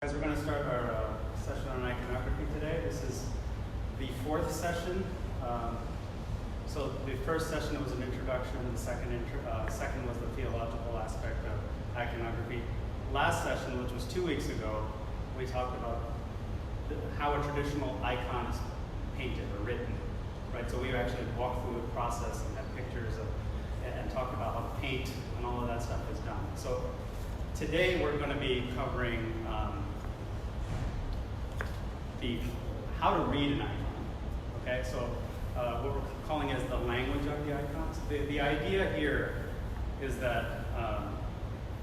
Guys, we're going to start our session on iconography today. This is the fourth session. So the first session was an introduction, the second was the theological aspect of iconography. Last session, which was 2 weeks ago, we talked about how a traditional icon is painted or written, right? So we actually walked through the process and had pictures of, and talked about how paint and all of that stuff is done. So today we're going to be covering how to read an icon. Okay, so what we're calling is the language of the icons. The idea here is that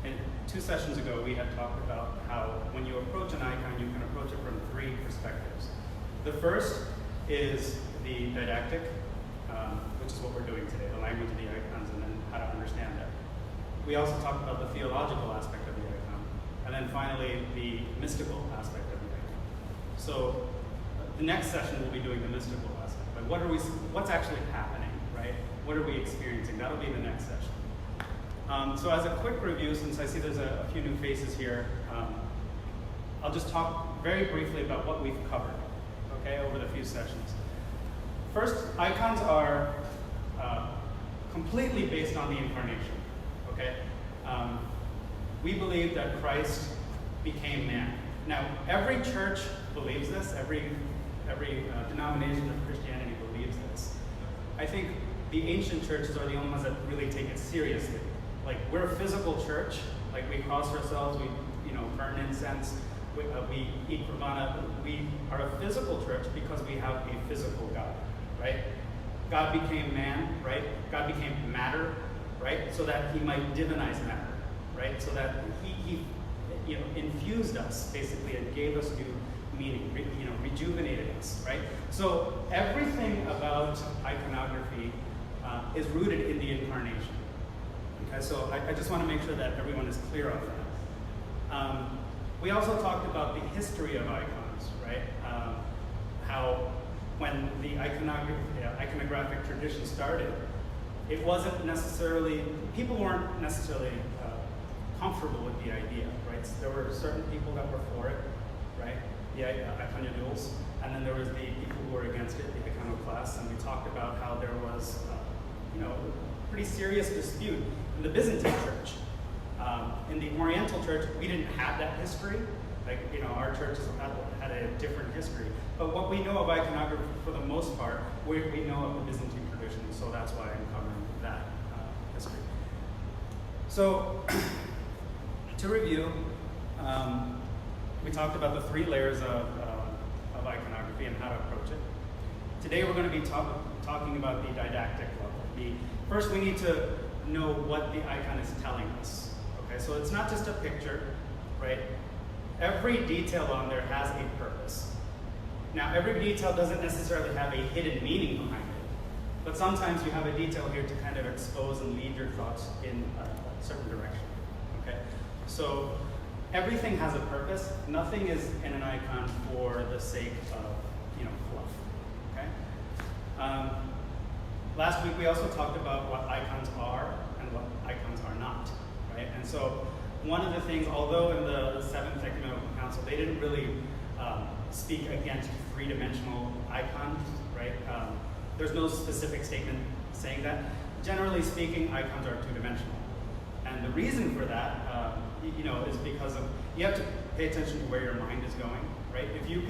in 2 sessions ago we had talked about how when you approach an icon, you can approach it from 3 perspectives. The first is the didactic, which is what we're doing today, the language of the icons, and then how to understand that. We also talked about the theological aspect of the icon, and then finally the mystical aspect of the icon. So the next session we'll be doing the mystical aspect. Like what's actually happening, right? What are we experiencing? That'll be the next session. So as a quick review, since I see there's a few new faces here, I'll just talk very briefly about what we've covered, okay, over the few sessions. First, icons are completely based on the incarnation, okay? We believe that Christ became man. Now, every church believes this, every denomination of Christianity believes this. I think the ancient churches are the only ones that really take it seriously. Like, we're a physical church, like we cross ourselves, we burn incense, we eat pravana. We are a physical church because we have a physical God, right? God became man, right? God became matter, right? So that he might divinize matter, right? So that he infused us, basically, and gave us new meaning, rejuvenated us, right? So everything about iconography is rooted in the incarnation. Okay, so I just want to make sure that everyone is clear on that. We also talked about the history of icons, right? How when the iconographic tradition started, it wasn't necessarily, people weren't necessarily comfortable with the idea, right? So there were certain people that were for it, right? The iconoclasts, and then there was the people who were against it, the iconoclasts, and we talked about how there was, a pretty serious dispute in the Byzantine church. In the Oriental church, we didn't have that history. Like, our churches had a different history. But what we know of iconography, for the most part, we know of the Byzantine tradition, so that's why I'm covering that history. So, to review, we talked about the 3 layers of iconography and how to approach it. Today we're going to be talking about the didactic level. First, we need to know what the icon is telling us. Okay, so it's not just a picture, right? Every detail on there has a purpose. Now, every detail doesn't necessarily have a hidden meaning behind it, but sometimes you have a detail here to kind of expose and lead your thoughts in a certain direction. Okay, so everything has a purpose. Nothing is in an icon for the sake of, fluff. Okay. Last week we also talked about what icons are and what icons are not, right? And so one of the things, although in the Seventh Ecumenical Council they didn't really speak against 3-dimensional icons, right? There's no specific statement saying that. Generally speaking, icons are 2-dimensional. And the reason for that, is because of, you have to pay attention to where your mind is going, right? If you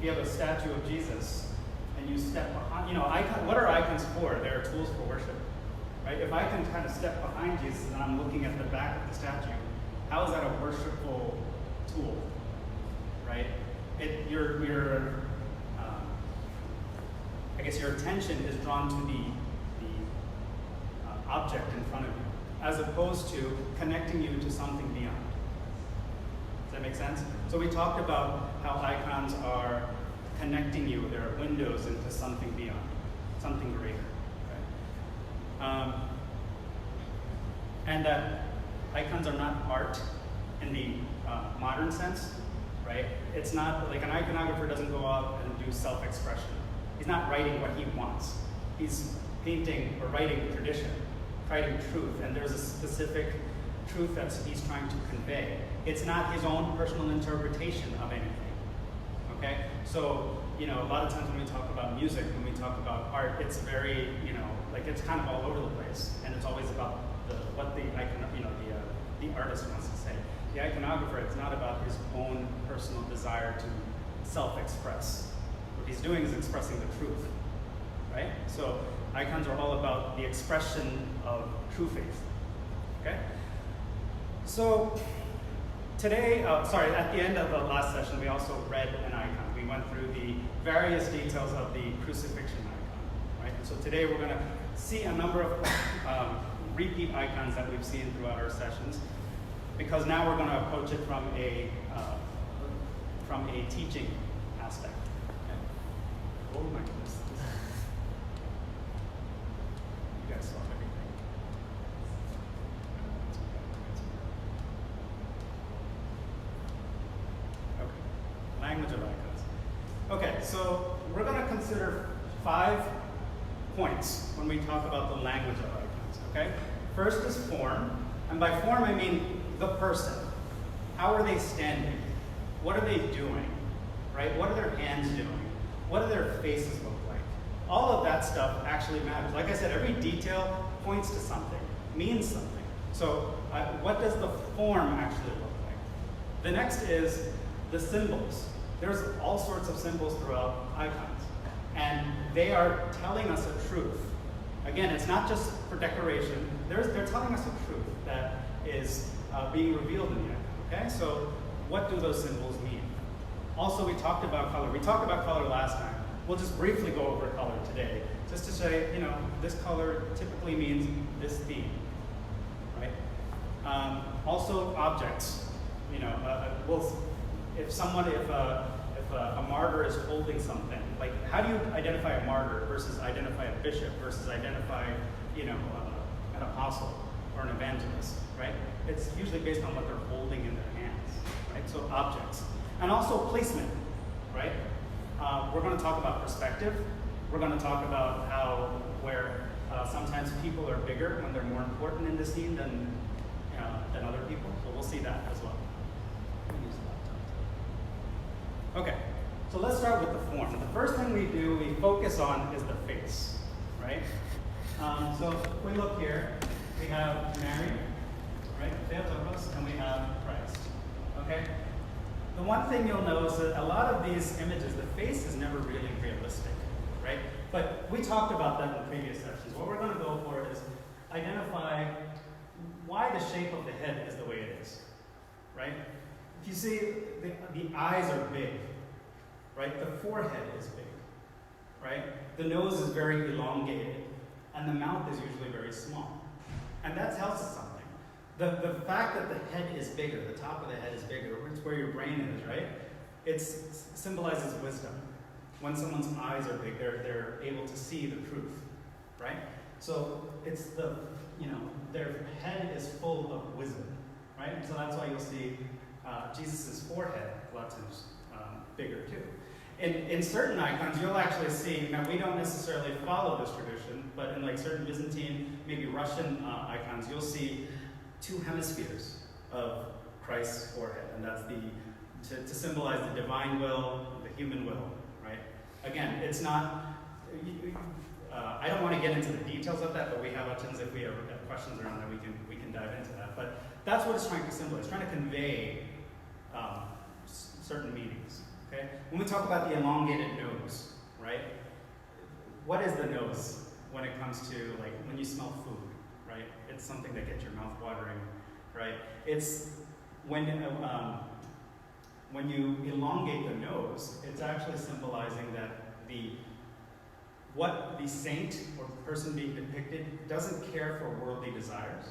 have a statue of Jesus and you step behind, what are icons for? They're tools for worship, right? If I can kind of step behind Jesus and I'm looking at the back of the statue, how is that a worshipful tool, right? I guess your attention is drawn to the object in front of you, as opposed to connecting you to something beyond. Does that make sense? So we talked about how icons are connecting you. They're windows into something beyond, something greater. Right? And that icons are not art in the modern sense, right? It's not like an iconographer doesn't go out and do self-expression. He's not writing what he wants. He's painting or writing tradition, writing truth, and there's a specific truth that he's trying to convey. It's not his own personal interpretation of anything. Okay? So, a lot of times when we talk about music, when we talk about art, it's very, like it's kind of all over the place, and it's always about what the artist wants to say. The iconographer, it's not about his own personal desire to self-express. What he's doing is expressing the truth, right? So icons are all about the expression of true faith, okay? So today, at the end of the last session, we also read an icon. We went through the various details of the crucifixion icon, right? And so today we're going to see a number of repeat icons that we've seen throughout our sessions, because now we're going to approach it from a teaching aspect. Okay. Oh my goodness. You guys saw everything. Okay. Language of icons. Okay, so we're going to consider 5 points when we talk about the language of icons. Okay? First is form, and by form I mean the person. How are they standing? What are they doing? Right? What are their hands doing? What do their faces look like? All of that stuff actually matters. Like I said, every detail points to something, means something. So what does the form actually look like? The next is the symbols. There's all sorts of symbols throughout icons, and they are telling us a truth. Again, it's not just for decoration. They're telling us a truth that is being revealed in the icon. Okay, so what do those symbols mean? Also, we talked about color. We talked about color last time. We'll just briefly go over color today, just to say, this color typically means this theme, right? Also, objects. If a martyr is holding something, like how do you identify a martyr versus identify a bishop versus identify, an apostle or an evangelist, right? It's usually based on what they're holding in their hands, right? So objects. And also placement, right? We're going to talk about perspective. We're going to talk about where sometimes people are bigger when they're more important in the scene than other people. So we'll see that as well. Okay, so let's start with the form. The first thing we focus on is the face, right? So if we look here, we have Mary, right? Theotokos, and we have Christ, okay? The one thing you'll notice is a lot of these images, the face is never really realistic, right? But we talked about that in previous sessions. What we're going to go for is identify why the shape of the head is the way it is, right? If you see, the eyes are big, right? The forehead is big, right? The nose is very elongated, and the mouth is usually very small. And that tells us something. The fact that the head is bigger, the top of the head is bigger, it's where your brain is, right? It symbolizes wisdom. When someone's eyes are big, they're able to see the truth, right? So it's their head is full of wisdom, right? So that's why you'll see Jesus' forehead a lot of times bigger too. In certain icons, you'll actually see, now we don't necessarily follow this tradition, but in like certain Byzantine, maybe Russian icons, you'll see 2 hemispheres of Christ's forehead, and that's to symbolize the divine will, the human will, right? Again, it's not, I don't want to get into the details of that, but we have options if we have questions around that, we can dive into that. But that's what it's trying to symbolize. It's trying to convey certain meanings, okay? When we talk about the elongated nose, right? What is the nose when it comes to, like, when you smell food, right? It's something that gets your mouth watering, right? It's when you elongate the nose, it's actually symbolizing that what the saint or the person being depicted doesn't care for worldly desires,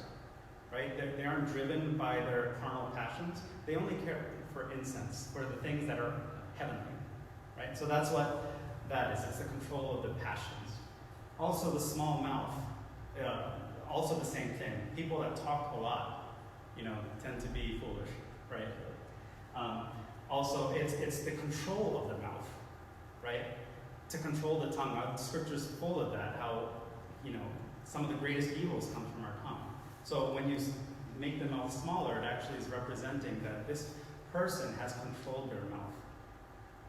right? They aren't driven by their carnal passions. They only care for incense, for the things that are heavenly, right? So that's what that is. It's the control of the passions. Also, the small mouth, also the same thing. People that talk a lot, tend to be foolish, right? Also, it's the control of the mouth, right? To control the tongue. Scripture's full of that, how, some of the greatest evils come from our tongue. So when you make the mouth smaller, it actually is representing that this person has controlled their mouth,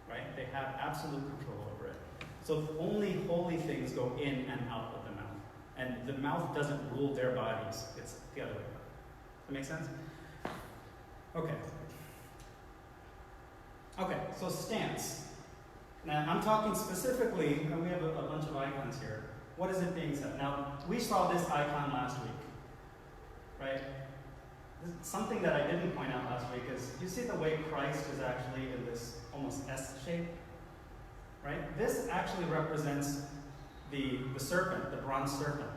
right? They have absolute control over it. So only holy things go in and out of the mouth. And the mouth doesn't rule their bodies. It's the other way around. Does that make sense? Okay. Okay, so stance. Now, I'm talking specifically, and we have a bunch of icons here. What is it being said? Now, we saw this icon last week, right? Something that I didn't point out last week is, you see the way Christ is actually in this almost S shape? Right? This actually represents the serpent, the bronze serpent.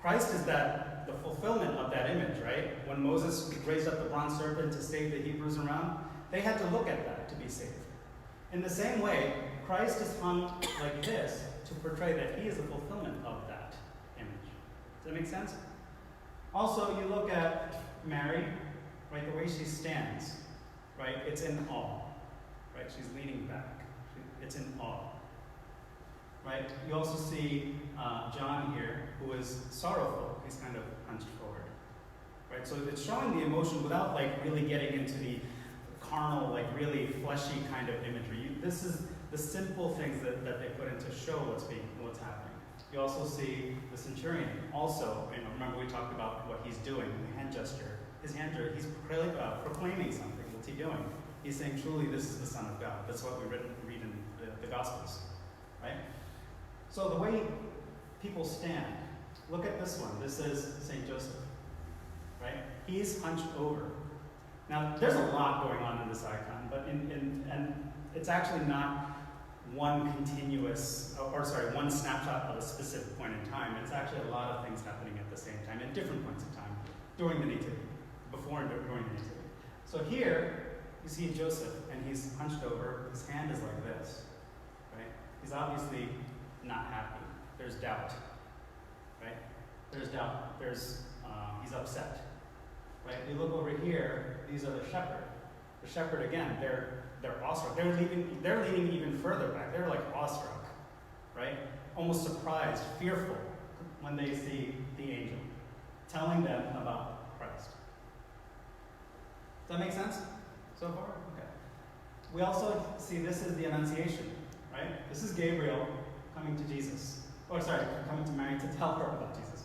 Christ is the fulfillment of that image, right? When Moses raised up the bronze serpent to save the Hebrews around, they had to look at that to be saved. In the same way, Christ is hung like this to portray that he is the fulfillment of that image. Does that make sense? Also, you look at Mary, right? The way she stands, right? It's in awe, right? She's leaning back. It's in awe, right? You also see John here, who is sorrowful. He's kind of hunched forward, right? So it's showing the emotion without like really getting into the carnal, like really fleshy kind of imagery. This is the simple things that they put in to show what's happening. You also see the centurion. Also, remember we talked about what he's doing, the hand gesture. His hand gesture, he's proclaiming something. What's he doing? He's saying, truly, this is the Son of God. That's what we read in the Gospels, right? So the way people stand, look at this one. This is St. Joseph, right? He's hunched over. Now, there's a lot going on in this icon, but and it's actually not one one snapshot of a specific point in time. It's actually a lot of things happening at the same time, at different points in time, during the Nativity, before and during the Nativity. So here, you see Joseph, and he's hunched over. His hand is like this, right? He's obviously not happy. There's doubt, right? There's doubt. He's upset, right? You look over here. These are the shepherd. The shepherd again. They're awestruck. They're leaning even further back. They're like awestruck, right? Almost surprised, fearful when they see the angel telling them about Christ. Does that make sense so far? Okay. We also see this is the Annunciation, right? This is Gabriel coming to Jesus. Coming to Mary to tell her about Jesus,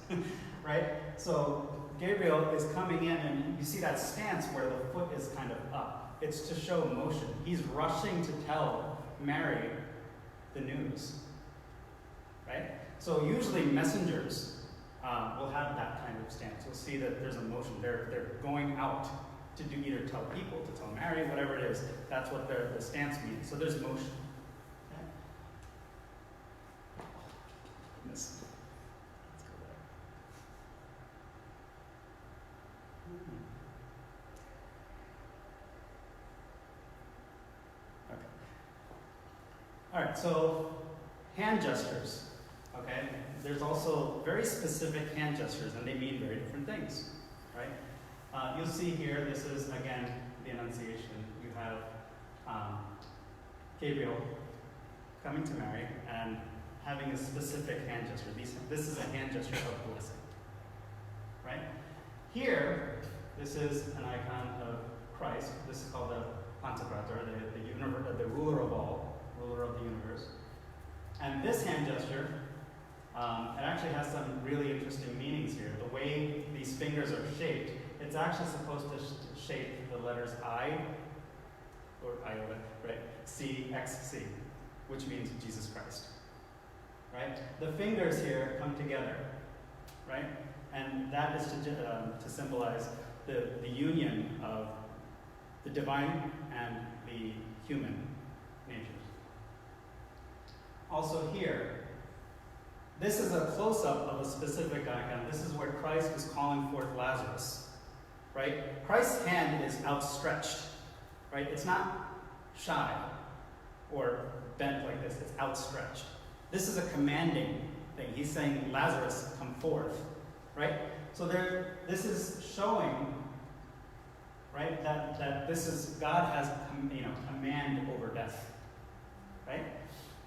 right? So Gabriel is coming in, and you see that stance where the foot is kind of up. It's to show motion. He's rushing to tell Mary the news, right? So usually messengers will have that kind of stance. You'll see that there's a motion. They're going out to either tell people, to tell Mary, whatever it is. That's what the stance means. So there's motion. Okay? Goodness. Let's go there. Okay. All right, so hand gestures. Okay? There's also very specific hand gestures, and they mean very different things, right? You'll see here, this is, again, the Annunciation. You have Gabriel coming to Mary and having a specific hand gesture. This is a hand gesture of blessing, right? Here, this is an icon of Christ. This is called the Pantocrator, the ruler of all, ruler of the universe. And this hand gesture, it actually has some really interesting meanings here. The way these fingers are shaped, it's actually supposed to shape the letters I, or iota, right? C, X, C, which means Jesus Christ, right? The fingers here come together, right? And that is to symbolize the union of the divine and the human natures. Also here, this is a close-up of a specific icon. This is where Christ is calling forth Lazarus, right? Christ's hand is outstretched, right? It's not shy or bent like this. It's outstretched. This is a commanding thing. He's saying, Lazarus, come forth, right? So this is showing, right, that this is, God has, command over death, right?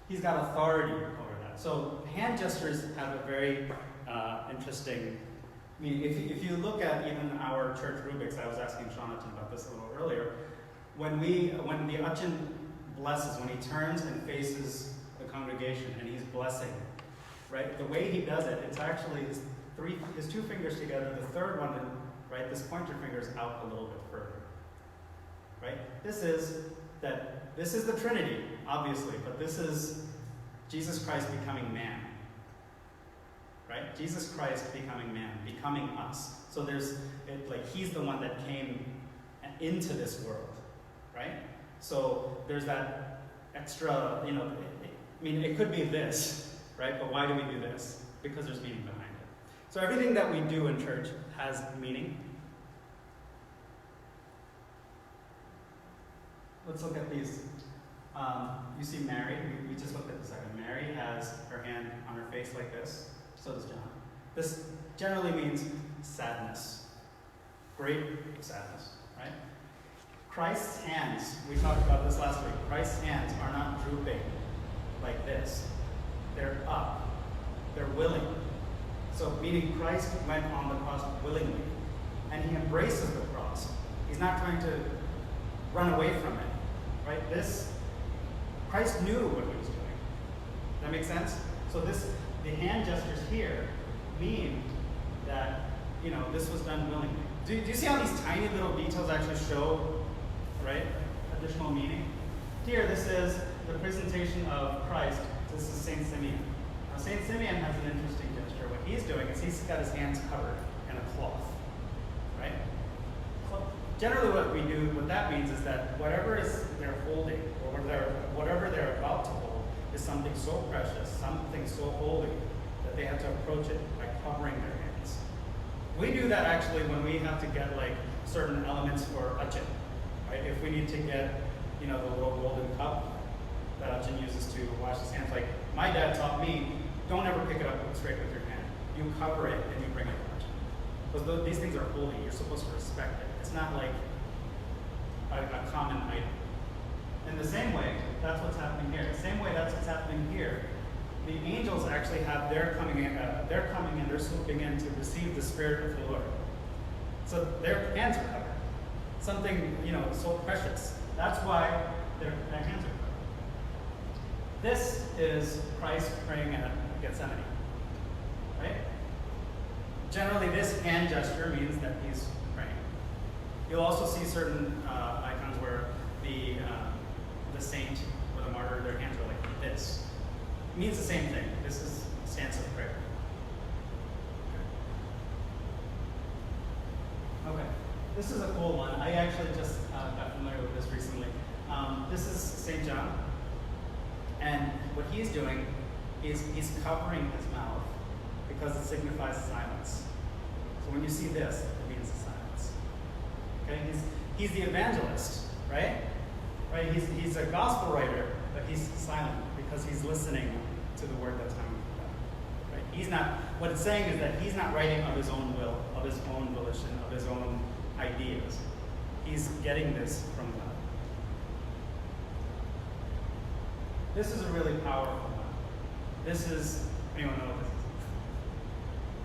He's got authority over that. So hand gestures have a very interesting I mean, if you look at even our church rubrics, I was asking Jonathan about this a little earlier, when the Achin blesses, when he turns and faces the congregation and he's blessing, right? The way he does it, it's actually his two fingers together, the third one, right? This pointer finger is out a little bit further, right? This is the Trinity, obviously, but this is Jesus Christ becoming man, right? Jesus Christ becoming man, becoming us. So he's the one that came into this world, right? So there's that extra, it could be this, right? But why do we do this? Because there's meaning behind it. So everything that we do in church has meaning. Let's look at these. You see Mary, we just looked at this second. Mary has her hand on her face like this. So does John. This generally means sadness. Great sadness, right? Christ's hands, we talked about this last week, Christ's hands are not drooping like this. They're up. They're willing. So meaning Christ went on the cross willingly. And he embraces the cross. He's not trying to run away from it. Right? Christ knew what he was doing. Does that make sense? So the hand gestures here mean that, this was done willingly. Do you see how these tiny little details actually show, right, additional meaning? Here, this is the presentation of Christ. This is St. Simeon. Now, St. Simeon has an interesting gesture. What he's doing is he's got his hands covered in a cloth, right? Generally what that means is that whatever they're holding, or whatever they're about to hold, is something so precious, something so holy, that they have to approach it by covering their hands. We do that actually when we have to get certain elements for Achin, right? If we need to get, the little golden cup that Achin uses to wash his hands. Like my dad taught me, don't ever pick it up straight with your hand. You cover it and you bring it to Achin. Because these things are holy, you're supposed to respect it. It's not like a common item. In the same way, that's what's happening here. The same way that's what's happening here. The angels actually have they're coming in, they're swooping in to receive the Spirit of the Lord. So their hands are covered. Something, so precious. That's why their hands are covered. This is Christ praying at Gethsemane. Right? Generally, this hand gesture means that he's praying. You'll also see certain icons where the saint or the martyr, their hands are like this. It means the same thing. This is a stance of prayer. Okay. This is a cool one. I actually just got familiar with this recently. This is St. John. And what he's doing is he's covering his mouth because it signifies silence. So when you see this, it means silence. Okay? He's the evangelist, right? Right? He's a gospel writer, but he's silent because he's listening to the word that's coming from God. Right? He's not. What it's saying is that he's not writing of his own will, of his own volition, of his own ideas. He's getting this from God. This is a really powerful one. This is, anyone know what this is?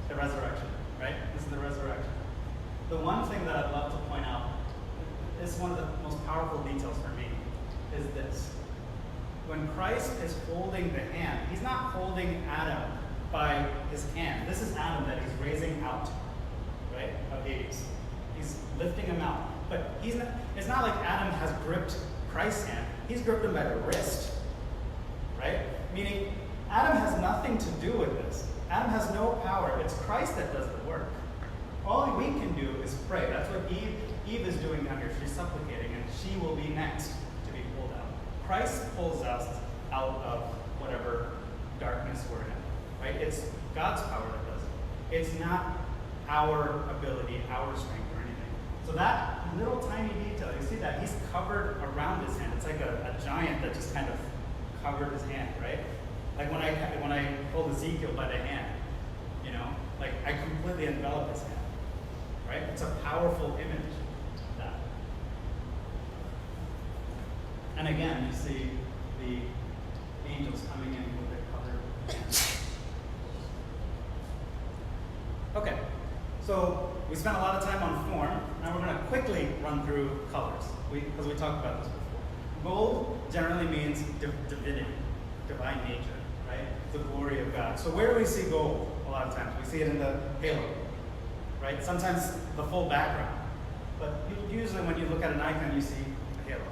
The resurrection, right? This is the resurrection. The one thing that I'd love to point out, is one of the most powerful details for me, is this. When Christ is holding the hand, he's not holding Adam by his hand. This is Adam that he's raising out, right, of Hades. He's lifting him out. But it's not like Adam has gripped Christ's hand. He's gripped him by the wrist, right? Meaning, Adam has nothing to do with this. Adam has no power. It's Christ that does the work. All we can do is pray. That's what Eve is doing down here. She's supplicating, and she will be next to be pulled out. Christ pulls us out of whatever darkness we're in, right? It's God's power that does it. It's not our ability, our strength, or anything. So that little tiny detail, you see that? He's covered around his hand. It's like a giant that just kind of covered his hand, right? Like when I hold Ezekiel by the hand, like I completely envelop his hand, right? It's a powerful image of that. And again, you see the angels coming in with their covered hands. Okay, So we spent a lot of time on form. Now we're going to quickly run through colors, because we talked about this before. Gold generally means divinity, divine nature, right? The glory of God. So where do we see gold a lot of times? We see it in the halo, right? Sometimes the full background. But usually when you look at an icon, you see a halo.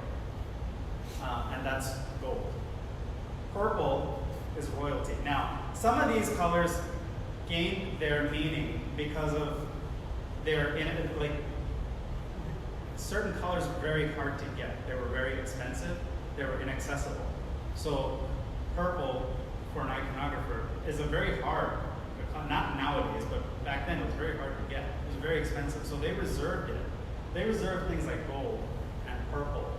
And that's gold. Purple is royalty. Now, some of these colors gain their meaning because of certain colors were very hard to get. They were very expensive. They were inaccessible. So purple for an iconographer is a very hard, not nowadays, but back then it was very hard to get. It was very expensive. So they reserved it. They reserved things like gold and purple,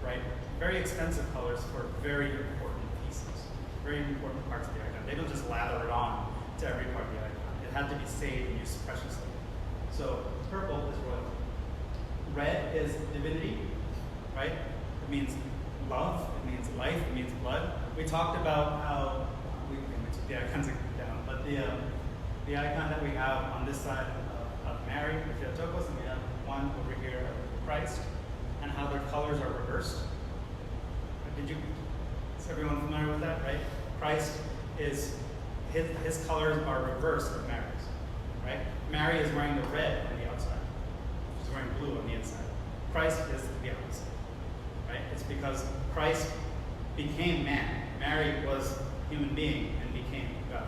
right? Very expensive colors for very important pieces, very important parts of the icon. They don't just lather it on to every part of the icon. It had to be saved and used preciously. So purple is royalty. Red is divinity, right? It means love, it means life, it means blood. We talked about how, we took the icons down, but the icon that we have on this side of Mary, the Theotokos, and we have one over here of Christ, and how their colors are reversed. Is everyone familiar with that, right? Christ is, his colors are reversed of Mary's, right? Mary is wearing the red on the outside. She's wearing blue on the inside. Christ is the opposite, right? It's because Christ became man. Mary was a human being and became God.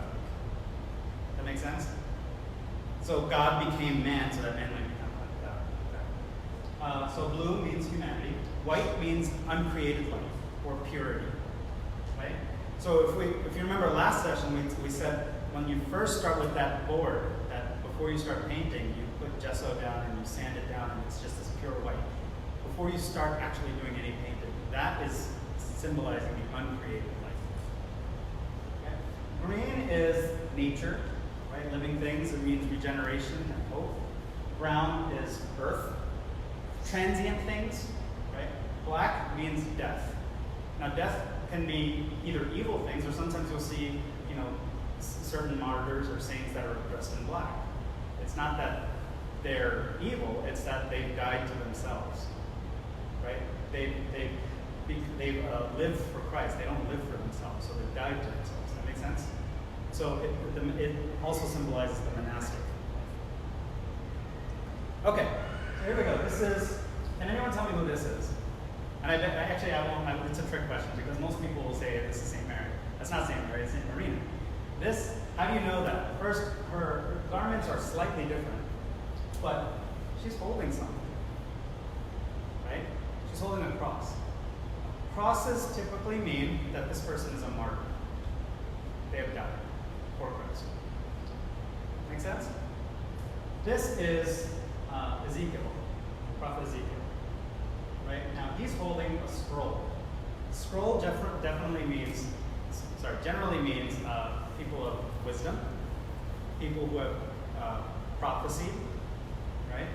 That makes sense? So God became man so that man might become like God. So blue means humanity. White means uncreated life or purity, right? So if you remember last session, we said when you first start with that board, that before you start painting, you put gesso down and you sand it down and it's just this pure white. Before you start actually doing any painting, that is symbolizing the uncreated life. Okay? Green is nature, right? Living things. It means regeneration and hope. Brown is earth. Transient things, right? Black means death. Now, death can be either evil things, or sometimes you'll see, certain martyrs or saints that are dressed in black. It's not that they're evil; it's that they've died to themselves, right? They've lived for Christ. They don't live for themselves, so they've died to themselves. Does that make sense? So it also symbolizes the monastic life. Okay, so here we go. This is. Can anyone tell me who this is? And I won't. It's a trick question because most people will say this is St. Mary. That's not St. Mary. It's St. Marina. This. How do you know that? First, her garments are slightly different, but she's holding something, right? She's holding a cross. Crosses typically mean that this person is a martyr. They have died for Christ. Make sense? This is Ezekiel, Prophet Ezekiel. Right? Now he's holding a scroll. Scroll generally means people of wisdom, people who have prophecy, right?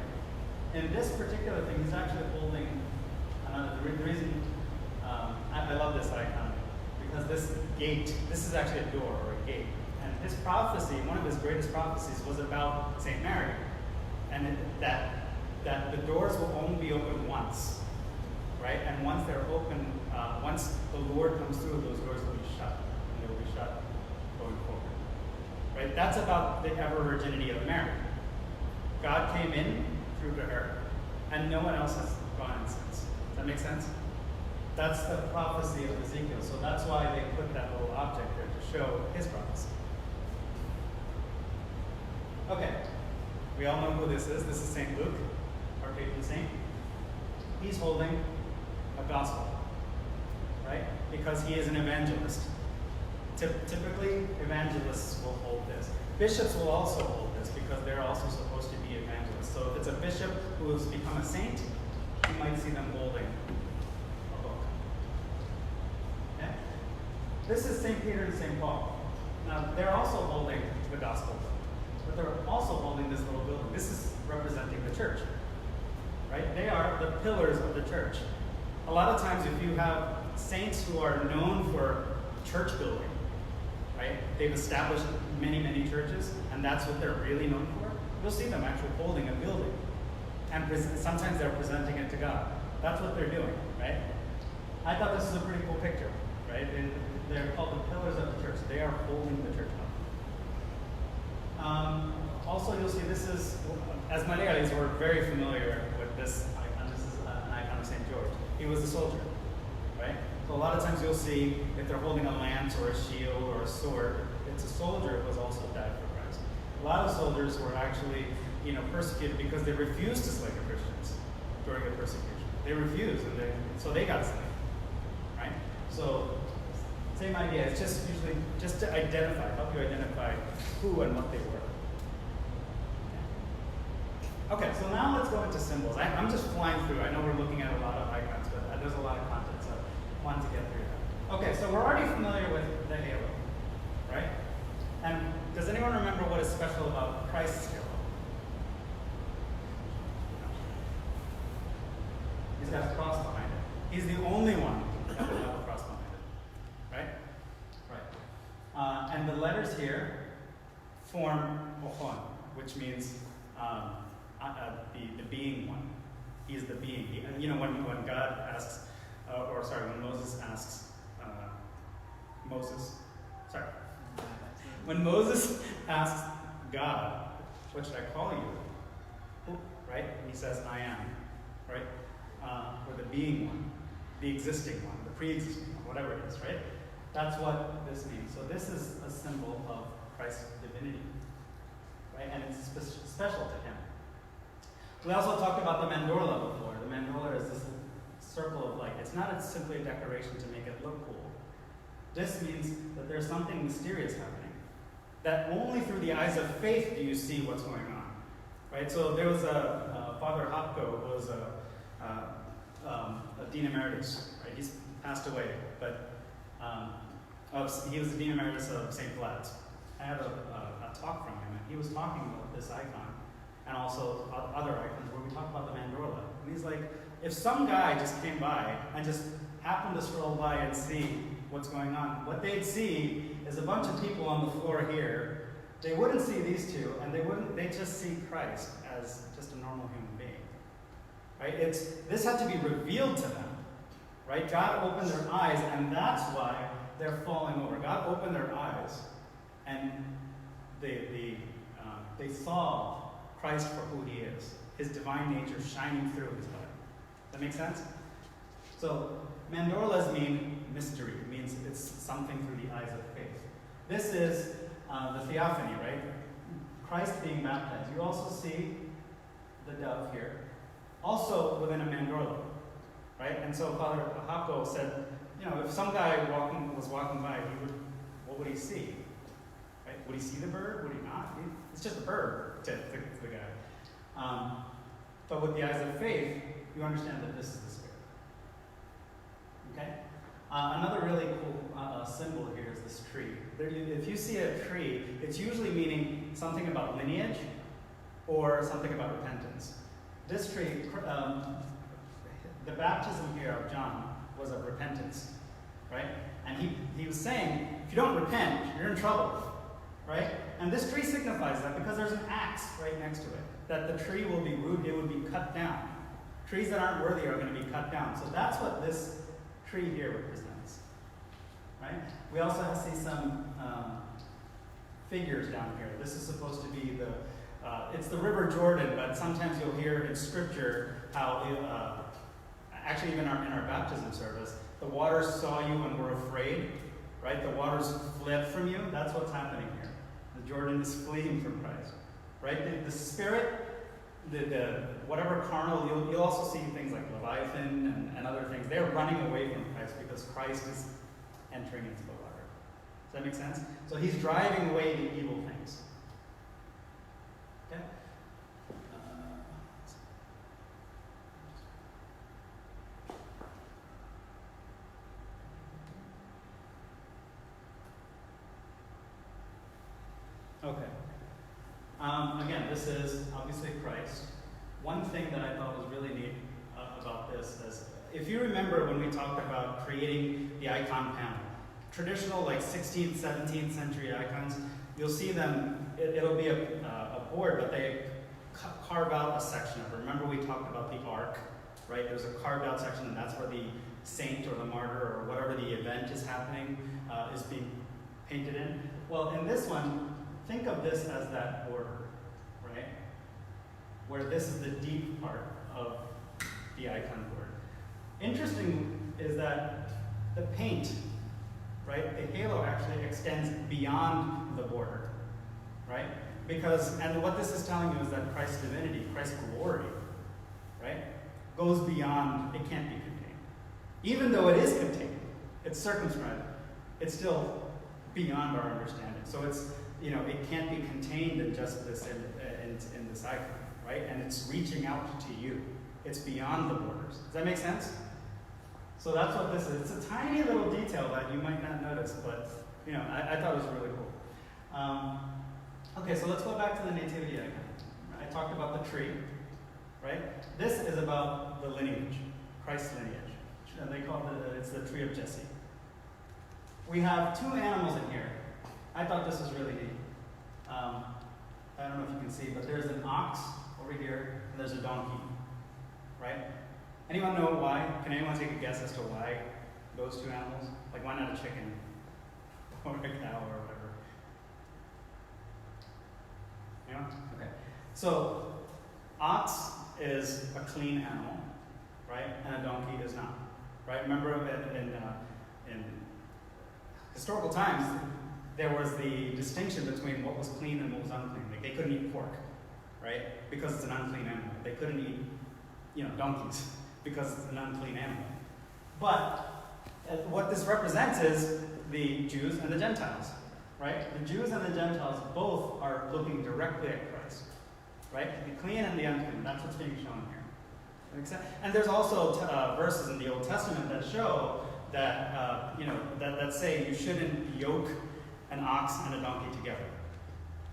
In this particular thing, he's actually holding another. The reason I love this icon because this is actually a door or a gate. And his prophecy, one of his greatest prophecies, was about St. Mary, and that the doors will only be open once, right? And once they're open, once the Lord comes through, those doors will be shut, and they will be shut going forward, right? That's about the ever-virginity of Mary. God came in through to her, and no one else has gone in since. Does that make sense? That's the prophecy of Ezekiel, so that's why they put that little object there to show his prophecy. Okay, we all know who this is. This is St. Luke, our patron saint. He's holding a gospel, right? Because he is an evangelist. Typically, evangelists will hold this. Bishops will also hold this because they're also supposed to be evangelists. So if it's a bishop who has become a saint, you might see them holding a book. Okay? This is St. Peter and St. Paul. Now, they're also holding the gospel book, but they're also holding this little building. This is representing the church, right? They are the pillars of the church. A lot of times, if you have saints who are known for church building, right? They've established many, many churches, and that's what they're really known for. you'll see them actually holding a building. And sometimes they're presenting it to God. That's what they're doing, right? I thought this was a pretty cool picture, right? They're called the pillars of the church. They are holding the church up. Also, you'll see this is, as Malayalis, we're very familiar with this icon. This is an icon of St. George. He was a soldier, right? So a lot of times you'll see if they're holding a lance or a shield or a sword, it's a soldier who has also died for Christ. A lot of soldiers were actually, persecuted because they refused to slay the Christians during the persecution. They refused, and so they got slain, right? So same idea. It's just usually just to help you identify who and what they were. Okay, so now let's go into symbols. I'm just flying through. I know we're looking at a lot of icons, but there's a lot of content, so I wanted to get through that. Okay, so we're already familiar with the halo, right? And does anyone remember what is special about Christ's halo? He's got a cross behind it. He's the only one that will have a cross behind it, right? Right. And the letters here form ochon, which means the being one. He's the being. When God asks, when Moses asks when Moses asks God, what should I call you? Right? He says, I am. Right? Or the being one, the existing one, the pre-existing one, whatever it is, right? That's what this means. So this is a symbol of Christ's divinity, right? And it's special to him. We also talked about the mandorla before. The mandorla is this circle of light. It's not simply a decoration to make it look cool. This means that there's something mysterious happening, that only through the eyes of faith do you see what's going on, right? So there was Father Hopko, who was a Dean Emeritus, right? He's passed away, but he was the Dean Emeritus of St. Vlad's. I had a talk from him, and he was talking about this icon, and also other icons, where we talk about the mandorla. And he's like, if some guy just came by and just happened to stroll by and see what's going on, what they'd see is a bunch of people on the floor here. They wouldn't see these two, and they'd just see Christ as just a normal human being. Right? This had to be revealed to them. Right? God opened their eyes, and that's why they're falling over. God opened their eyes, and they saw Christ for who he is, his divine nature shining through his body. That make sense? So mandorlas mean mystery. It means it's something through the eyes of faith. This is the theophany, right? Christ being baptized. You also see the dove here, also within a mandorla, right? And so Father Hopko said, if some guy was walking by, what would he see? Right? Would he see the bird? Would he not? It's just a bird to the guy. But with the eyes of faith, you understand that this is the Spirit. Okay? Another really cool symbol here is this tree. If you see a tree, it's usually meaning something about lineage or something about repentance. This tree, the baptism here of John was of repentance, right? And he was saying, if you don't repent, you're in trouble, right? And this tree signifies that because there's an axe right next to it, that the tree will be rooted, it would be cut down. Trees that aren't worthy are going to be cut down. So that's what this tree here represents, right? We also see some figures down here. This is supposed to be it's the River Jordan, but sometimes you'll hear in Scripture how, actually even in our baptism service, the waters saw you and were afraid, right? The waters fled from you. That's what's happening here. The Jordan is fleeing from Christ, right? The Spirit, the whatever carnal, you'll also see things like Leviathan and other things. They're running away from Christ because Christ is entering into the water. Does that make sense? So he's driving away the evil things. Okay? Okay. Again, this is obviously Christ. One thing that I thought was really neat about this is, if you remember when we talked about creating the icon panel, traditional like 16th, 17th century icons, you'll see them, it'll be a board, but they carve out a section of it. Remember we talked about the ark, right? There's a carved out section, and that's where the saint or the martyr or whatever the event is happening is being painted in. Well, in this one, think of this as that border, right? Where this is the deep part of the icon board. Interesting is that the paint, right? The halo actually extends beyond the border, right? Because, and what this is telling you is that Christ's divinity, Christ's glory, right, goes beyond, it can't be contained. Even though it is contained, it's circumscribed, it's still beyond our understanding. So it's, you know, it can't be contained in just this, in this icon, right? And it's reaching out to you. It's beyond the borders. Does that make sense? So that's what this is. It's a tiny little detail that you might not notice, but, you know, I thought it was really cool. Okay, so let's go back to the nativity icon. I talked about the tree, right? This is about the lineage, Christ's lineage. And they call it, it's the tree of Jesse. We have two animals in here. I thought this was really neat. I don't know if you can see, but there's an ox over here, and there's a donkey, right? Anyone know why? Can anyone take a guess as to why those two animals? Like, why not a chicken or a cow or whatever? Anyone? Okay. So, ox is a clean animal, right? And a donkey is not, right? Remember in historical times, there was the distinction between what was clean and what was unclean. Like, they couldn't eat pork, right? Because it's an unclean animal. They couldn't eat, you know, donkeys because it's an unclean animal. But what this represents is the Jews and the Gentiles, right? The Jews and the Gentiles both are looking directly at Christ, right? The clean and the unclean. That's what's being shown here. And there's also verses in the Old Testament that show that, you know, that say you shouldn't yoke an ox and a donkey together,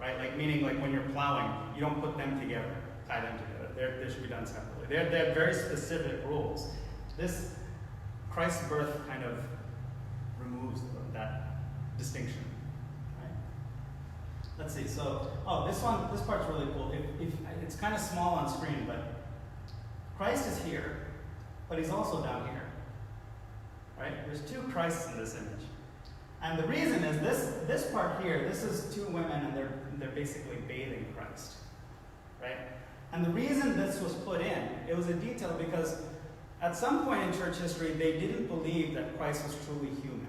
right? Like, meaning, like, when you're plowing, you don't put them together, tie them together. They should be done separately. They're very specific rules. This Christ's birth kind of removes that distinction, right? Let's see. So, this part's really cool. If it's kind of small on screen, but Christ is here, but he's also down here, right? There's two Christs in this image. And the reason is this part here, this is two women, and they're basically bathing Christ, right? And the reason this was put in, it was a detail because at some point in church history, they didn't believe that Christ was truly human.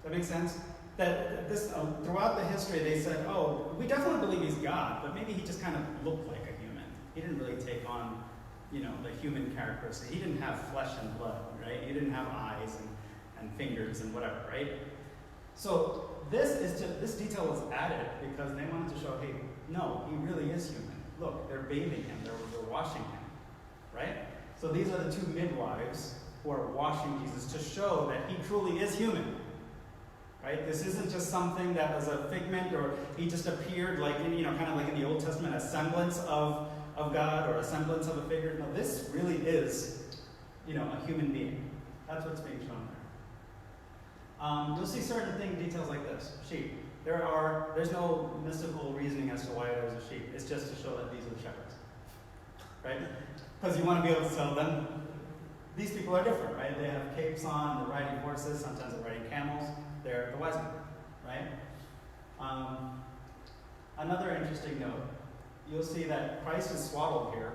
Does that make sense? That this throughout the history, they said, oh, we definitely believe he's God, but maybe he just kind of looked like a human. He didn't really take on, you know, the human characteristics. He didn't have flesh and blood, right? He didn't have eyes and fingers and whatever, right? So this detail was added because they wanted to show, hey, no, he really is human. Look, they're bathing him, they're washing him, right? So these are the two midwives who are washing Jesus to show that he truly is human, right? This isn't just something that was a figment or he just appeared like, you know, kind of like in the Old Testament, a semblance of God or a semblance of a figure. No, this really is, you know, a human being. That's what's being shown there. You'll see certain details like this. Sheep. There's no mystical reasoning as to why there's a sheep. It's just to show that these are the shepherds, right? Because you want to be able to tell them these people are different, right? They have capes on, they're riding horses, sometimes they're riding camels. They're the wise men, right? Another interesting note. You'll see that Christ is swaddled here,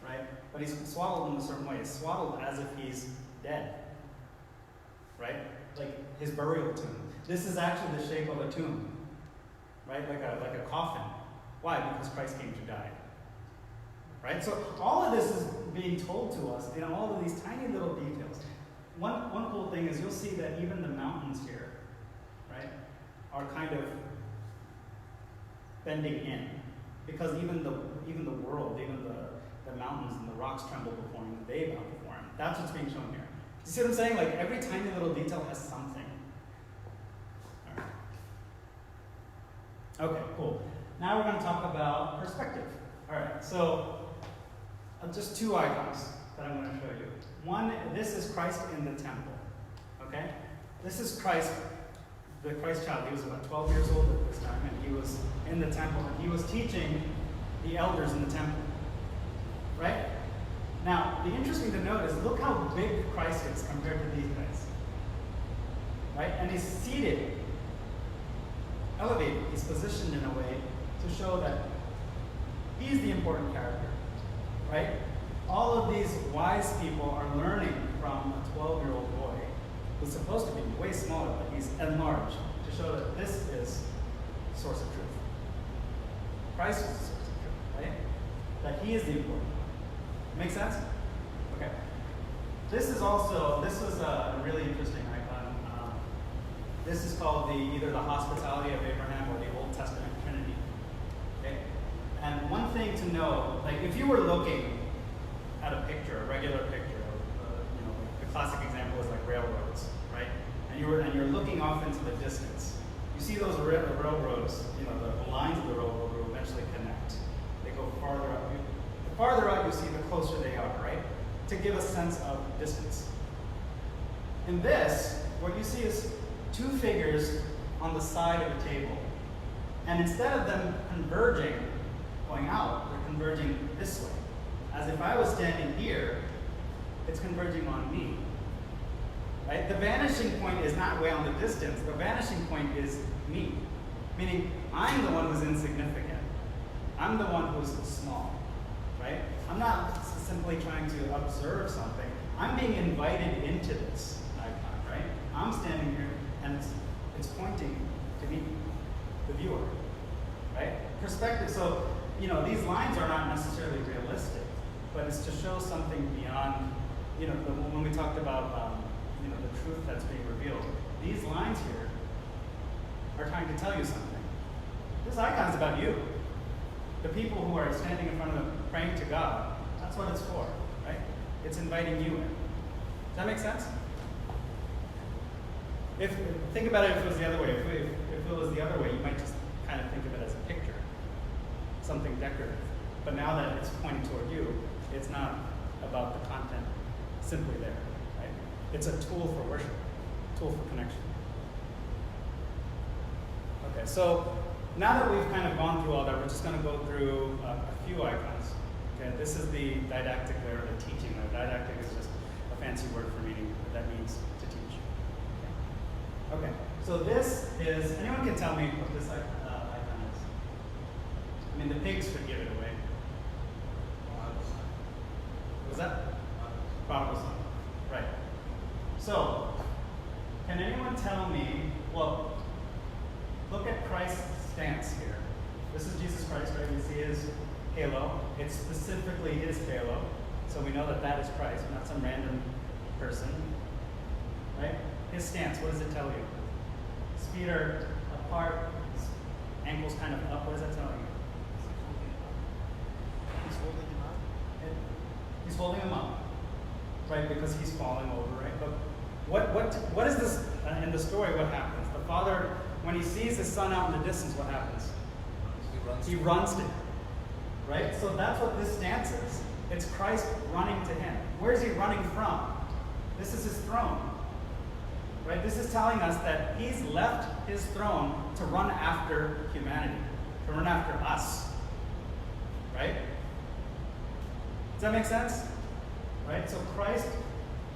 right? But he's swaddled in a certain way. He's swaddled as if he's dead, right? Like his burial tomb. This is actually the shape of a tomb, right? Like a coffin. Why? Because Christ came to die, right? So all of this is being told to us in all of these tiny little details. One cool thing is you'll see that even the mountains here, right, are kind of bending in, because even the world, even the mountains and the rocks tremble before him, they bow before him. That's what's being shown here. You see what I'm saying? Like, every tiny little detail has something. All right. Okay, cool. Now we're going to talk about perspective. All right, so just two icons that I'm going to show you. One, this is Christ in the temple. Okay? This is Christ, the Christ child. He was about 12 years old at this time, and he was in the temple, and he was teaching the elders in the temple, right? Now, the interesting to note is look how big Christ is compared to these guys, right? And he's seated, elevated. He's positioned in a way to show that he's the important character, right? All of these wise people are learning from a 12-year-old boy who's supposed to be way smaller, but he's enlarged to show that this is source of truth. Christ is the source of truth, right? That he is the important one. Make sense? Okay. This was a really interesting icon. This is called either the hospitality of Abraham or the Old Testament Trinity. Okay? And one thing to know, like if you were looking at a picture, a regular picture, the classic example is like railroads, right? And you're looking off into the distance. You see those railroads, the lines of the railroad will eventually connect. They go farther up. The farther out you see, the closer they are, right? To give a sense of distance. In this, what you see is two figures on the side of a table. And instead of them converging, going out, they're converging this way. As if I was standing here, it's converging on me. Right? The vanishing point is not way on the distance. The vanishing point is me. Meaning, I'm the one who's insignificant. I'm the one who's small. Right? I'm not simply trying to observe something. I'm being invited into this icon, right? I'm standing here, and it's pointing to me, the viewer, right? Perspective. So, these lines are not necessarily realistic, but it's to show something beyond. When we talked about the truth that's being revealed, these lines here are trying to tell you something. This icon is about you. The people who are standing in front of them praying to God, that's what it's for, right? It's inviting you in. Does that make sense? Think about it if it was the other way. If it was the other way, you might just kind of think of it as a picture, something decorative. But now that it's pointing toward you, it's not about the content simply there, right? It's a tool for worship, a tool for connection. Okay, so now that we've kind of gone through all that, we're just going to go through a few icons. Okay, this is the didactic layer, the teaching layer. Didactic is just a fancy word for meaning what that means to teach. Okay, so this is, anyone can tell me what this icon is? I mean, the pigs should give it away. What was that? Prodigal son. Right. So, can anyone tell me, well, look at Christ's stance here. This is Jesus Christ, right? We see his halo. It's specifically his halo. So we know that that is Christ, not some random person. Right? His stance, what does it tell you? His feet are apart, his ankles kind of up. What does that tell you? He's holding him up. He's holding him up. Right? Because he's falling over, right? But what is this in the story? What happens? The father, when he sees his son out in the distance, what happens? He runs to him. Right? So that's what this stance is. It's Christ running to him. Where is he running from? This is his throne. Right? This is telling us that he's left his throne to run after humanity, to run after us. Right? Does that make sense? Right? So Christ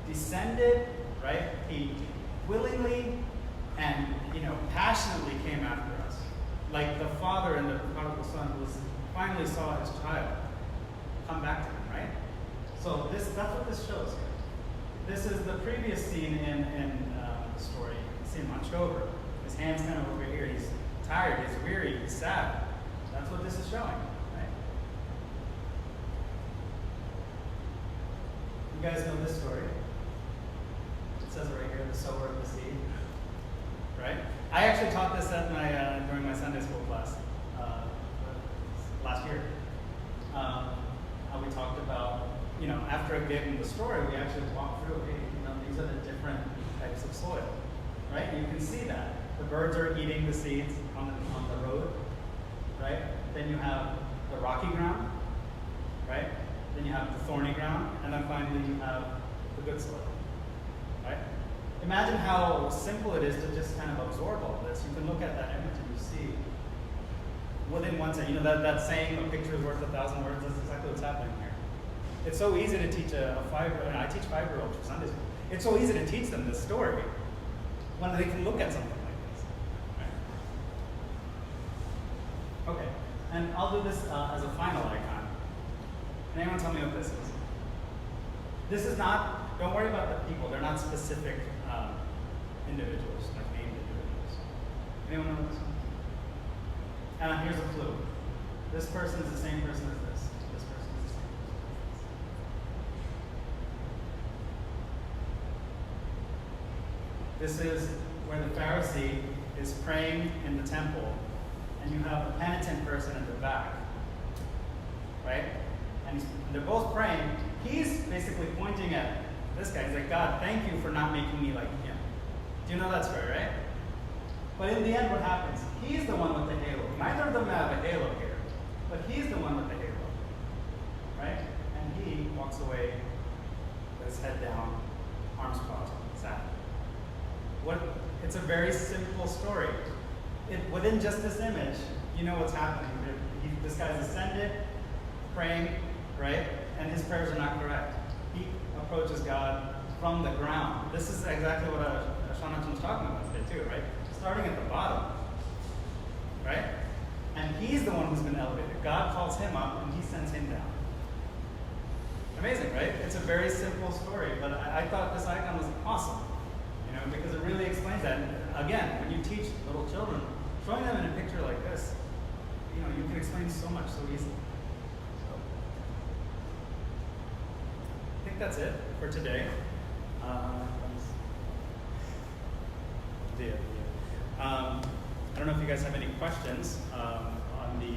descended, right? He willingly and passionately came after us. Like the father and the prodigal son who finally saw his child come back to him, right? So that's what this shows here. This is the previous scene in the story. You see him hunched over. His hand's kind of over here. He's tired, he's weary, he's sad. That's what this is showing, right? You guys know this story. It says it right here, the sower of the seed. Right? I actually taught this at during my Sunday school class last year. How we talked about, after I gave them the story, we actually walked through, these are the different types of soil. Right? You can see that. The birds are eating the seeds on the road. Right? Then you have the rocky ground. Right? Then you have the thorny ground. And then finally you have the good soil. Right? Imagine how simple it is to just kind of absorb all this. You can look at that image and you see within one second. You know that saying, a picture is worth 1,000 words? That's exactly what's happening here. It's so easy to teach a 5-year-old, I teach 5-year-olds for Sunday school. It's so easy to teach them this story when they can look at something like this. Right? Okay, and I'll do this as a final icon. Can anyone tell me what this is? This is not, don't worry about the people, they're not specific individuals, like named individuals. Anyone know this one? And here's a clue. This person is the same person as this. This person is the same person as this. This is where the Pharisee is praying in the temple, and you have a penitent person in the back, right? And they're both praying. He's basically pointing at this guy. He's like, God, thank you for not making me like him. Do you know that story, right? But in the end, what happens? He's the one with the halo. Neither of them have a halo here, but he's the one with the halo, right? And he walks away with his head down, arms crossed, sad. It's a very simple story. Within just this image, you know what's happening. This guy's ascended, praying, right? And his prayers are not correct. He approaches God from the ground. This is exactly what Shonatan was talking about today too, right? Starting at the bottom, right? And he's the one who's been elevated. God calls him up and he sends him down. Amazing, right? It's a very simple story, but I thought this icon was awesome, because it really explains that. Again, when you teach little children, showing them in a picture like this, you can explain so much so easily. I think that's it for today. I don't know if you guys have any questions on the